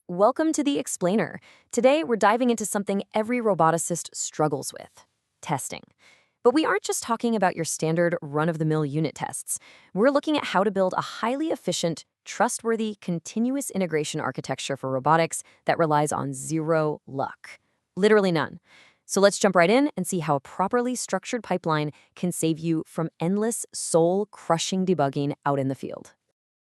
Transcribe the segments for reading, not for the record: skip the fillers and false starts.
Welcome to the Explainer. Today, we're diving into something every roboticist struggles with: testing. But we aren't just talking about your standard run-of-the-mill unit tests. We're looking at how to build a highly efficient, trustworthy, continuous integration architecture for robotics that relies on zero luck. Literally none. So let's jump right in and see how a properly structured pipeline can save you from endless, soul-crushing debugging out in the field.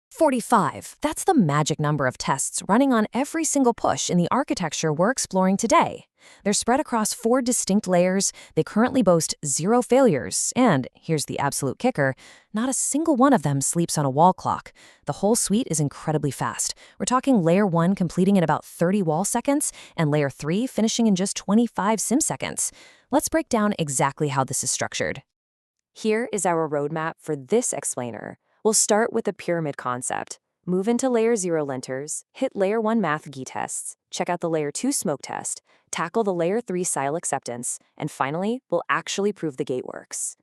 45. That's the magic number of tests running on every single push in the architecture we're exploring today. They're spread across 4 distinct layers, they currently boast 0 failures, and, here's the absolute kicker, not a single one of them sleeps on a wall clock. The whole suite is incredibly fast. We're talking Layer 1 completing in about 30 wall seconds, and Layer 3 finishing in just 25 sim seconds. Let's break down exactly how this is structured. Here is our roadmap for this explainer. We'll start with the pyramid concept, move into Layer 0 linters, hit Layer 1 math GTests, check out the Layer 2 smoke test, tackle the Layer 3 SIL acceptance, and finally, we'll actually prove the gate works.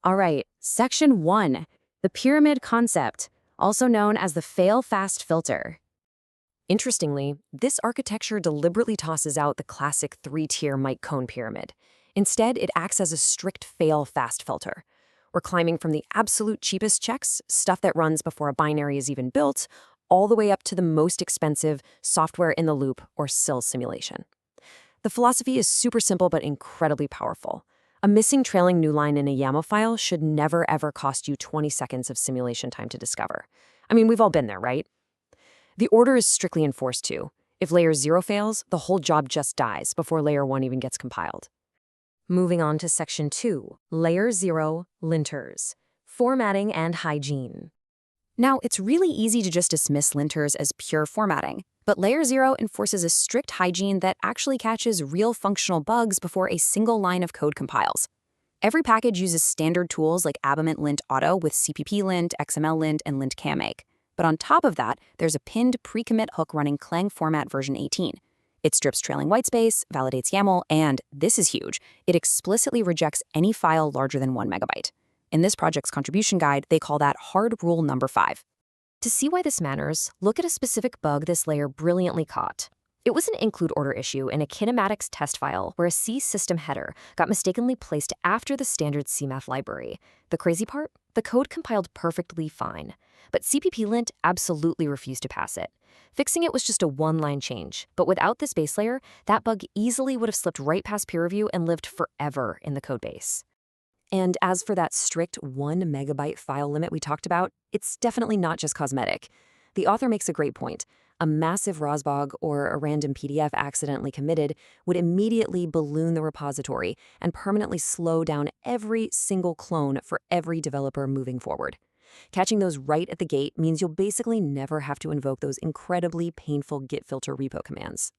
All right, Section 1, the pyramid concept, also known as the fail-fast filter. Interestingly, this architecture deliberately tosses out the classic 3-tier Mike-Cone pyramid. Instead, it acts as a strict fail-fast filter. We're climbing from the absolute cheapest checks, stuff that runs before a binary is even built, all the way up to the most expensive software in the loop or SIL simulation. The philosophy is super simple but incredibly powerful. A missing trailing new line in a YAML file should never ever cost you 20 seconds of simulation time to discover. I mean, we've all been there, right? The order is strictly enforced too. If Layer 0 fails, the whole job just dies before Layer 1 even gets compiled. Moving on to Section 2, Layer 0 linters, formatting and hygiene. Now, it's really easy to just dismiss linters as pure formatting, but Layer 0 enforces a strict hygiene that actually catches real functional bugs before a single line of code compiles. Every package uses standard tools like Abamint lint auto with CPP lint, XML lint, and lint cammake. But on top of that, there's a pinned pre-commit hook running Clang format version 18. It strips trailing whitespace, validates YAML, and, this is huge, it explicitly rejects any file larger than 1 megabyte. In this project's contribution guide, they call that hard rule number 5. To see why this matters, look at a specific bug this layer brilliantly caught. It was an include order issue in a kinematics test file where a C system header got mistakenly placed after the standard CMath library. The crazy part? The code compiled perfectly fine, but CPP-lint absolutely refused to pass it. Fixing it was just a one-line change, but without this base layer, that bug easily would have slipped right past peer review and lived forever in the codebase. And as for that strict 1 megabyte file limit we talked about, it's definitely not just cosmetic. The author makes a great point. A massive ROSBOG or a random PDF accidentally committed would immediately balloon the repository and permanently slow down every single clone for every developer moving forward. Catching those right at the gate means you'll basically never have to invoke those incredibly painful git filter repo commands.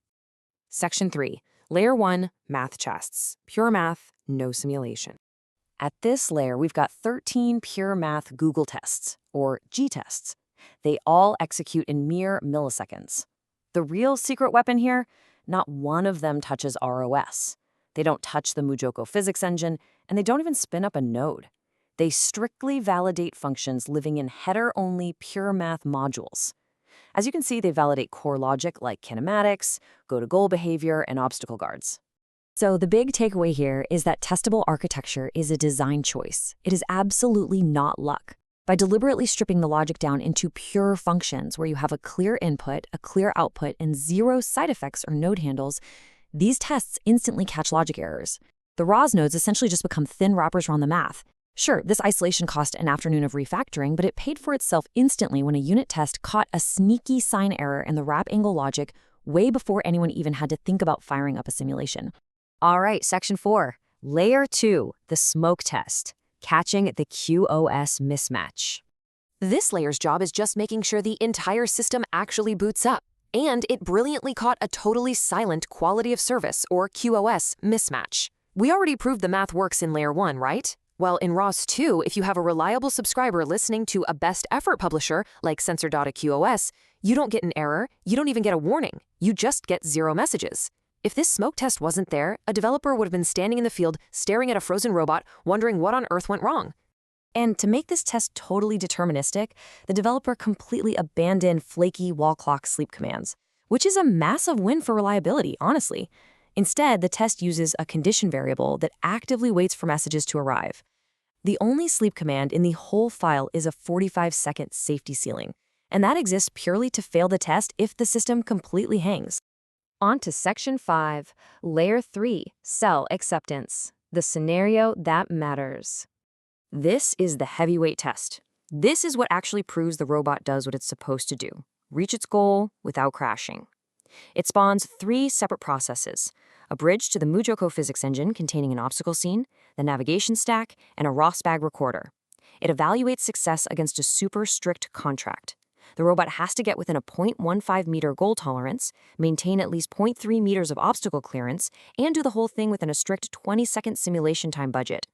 Section 3, Layer 1, Math Chests. Pure math, no simulation. At this layer, we've got 13 pure math Google tests, or GTests. They all execute in mere milliseconds. The real secret weapon here? Not one of them touches ROS. They don't touch the Mujoko physics engine, and they don't even spin up a node. They strictly validate functions living in header-only pure math modules. As you can see, they validate core logic like kinematics, go-to-goal behavior, and obstacle guards. So the big takeaway here is that testable architecture is a design choice. It is absolutely not luck. By deliberately stripping the logic down into pure functions where you have a clear input, a clear output, and 0 side effects or node handles, these tests instantly catch logic errors. The ROS nodes essentially just become thin wrappers around the math. Sure, this isolation cost an afternoon of refactoring, but it paid for itself instantly when a unit test caught a sneaky sign error in the wrap angle logic way before anyone even had to think about firing up a simulation. All right, Section 4, Layer 2, the smoke test. Catching the QoS mismatch. This layer's job is just making sure the entire system actually boots up, and it brilliantly caught a totally silent quality of service, or QoS, mismatch. We already proved the math works in Layer 1, right? Well, in ROS 2, if you have a reliable subscriber listening to a best effort publisher like Sensor Data QoS, you don't get an error, you don't even get a warning, you just get 0 messages. If this smoke test wasn't there, a developer would have been standing in the field, staring at a frozen robot, wondering what on earth went wrong. And to make this test totally deterministic, the developer completely abandoned flaky wall clock sleep commands. which is a massive win for reliability, honestly. Instead, the test uses a condition variable that actively waits for messages to arrive. The only sleep command in the whole file is a 45-second safety ceiling, and that exists purely to fail the test if the system completely hangs. On to Section 5, Layer 3, Cell Acceptance, the scenario that matters. This is the heavyweight test. This is what actually proves the robot does what it's supposed to do, reach its goal without crashing. It spawns 3 separate processes: a bridge to the Mujoko physics engine containing an obstacle scene, the navigation stack, and a ROS-bag recorder. It evaluates success against a super strict contract. The robot has to get within a 0.15 meter goal tolerance, maintain at least 0.3 meters of obstacle clearance, and do the whole thing within a strict 20-second simulation time budget.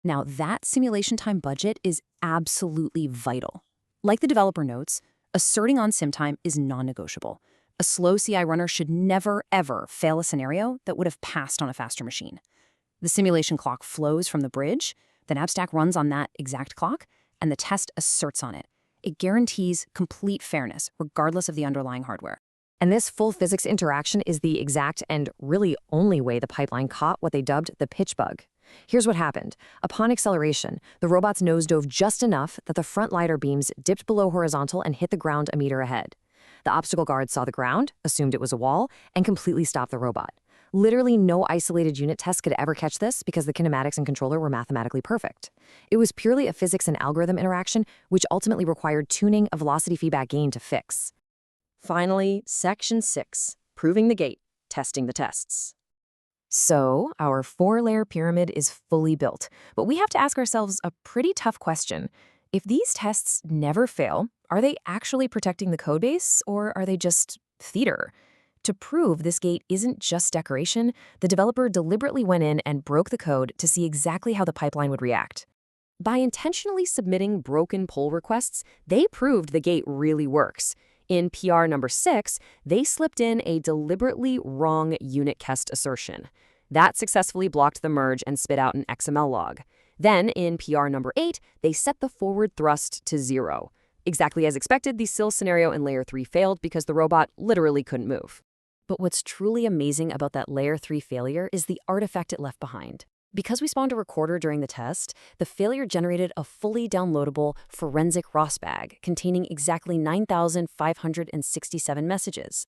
Now, that simulation time budget is absolutely vital. Like the developer notes, asserting on sim time is non-negotiable. A slow CI runner should never, ever fail a scenario that would have passed on a faster machine. The simulation clock flows from the bridge, the knapsack runs on that exact clock, and the test asserts on it. It guarantees complete fairness, regardless of the underlying hardware. And this full physics interaction is the exact and really only way the pipeline caught what they dubbed the pitch bug. Here's what happened. Upon acceleration, the robot's nose dove just enough that the front lidar beams dipped below horizontal and hit the ground a meter ahead. The obstacle guard saw the ground, assumed it was a wall, and completely stopped the robot. Literally no isolated unit test could ever catch this because the kinematics and controller were mathematically perfect. It was purely a physics and algorithm interaction, which ultimately required tuning a velocity feedback gain to fix. Finally, Section 6, Proving the Gate, Testing the Tests. So, our 4-layer pyramid is fully built, but we have to ask ourselves a pretty tough question. If these tests never fail, are they actually protecting the codebase, or are they just theater? To prove this gate isn't just decoration, the developer deliberately went in and broke the code to see exactly how the pipeline would react. By intentionally submitting broken pull requests, they proved the gate really works. In PR number 6, they slipped in a deliberately wrong unit test assertion. That successfully blocked the merge and spit out an XML log. Then, in PR number 8, they set the forward thrust to 0. Exactly as expected, the SIL scenario in Layer 3 failed because the robot literally couldn't move. But what's truly amazing about that Layer 3 failure is the artifact it left behind. Because we spawned a recorder during the test, the failure generated a fully downloadable forensic ROS-bag containing exactly 9,567 messages.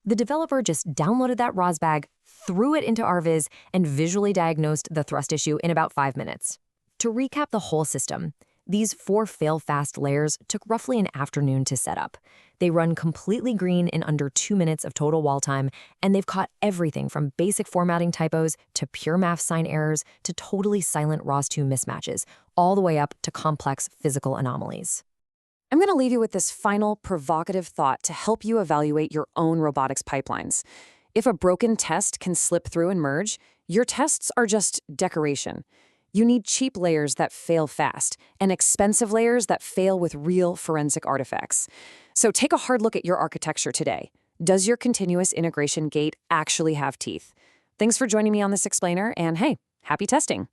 The developer just downloaded that ROS-bag, threw it into RViz, and visually diagnosed the thrust issue in about 5 minutes. To recap the whole system, these 4 fail-fast layers took roughly an afternoon to set up. They run completely green in under 2 minutes of total wall time, and they've caught everything from basic formatting typos to pure math sign errors to totally silent ROS2 mismatches, all the way up to complex physical anomalies. I'm going to leave you with this final provocative thought to help you evaluate your own robotics pipelines. If a broken test can slip through and merge, your tests are just decoration. You need cheap layers that fail fast and expensive layers that fail with real forensic artifacts. So take a hard look at your architecture today. Does your continuous integration gate actually have teeth? Thanks for joining me on this explainer, and hey, happy testing!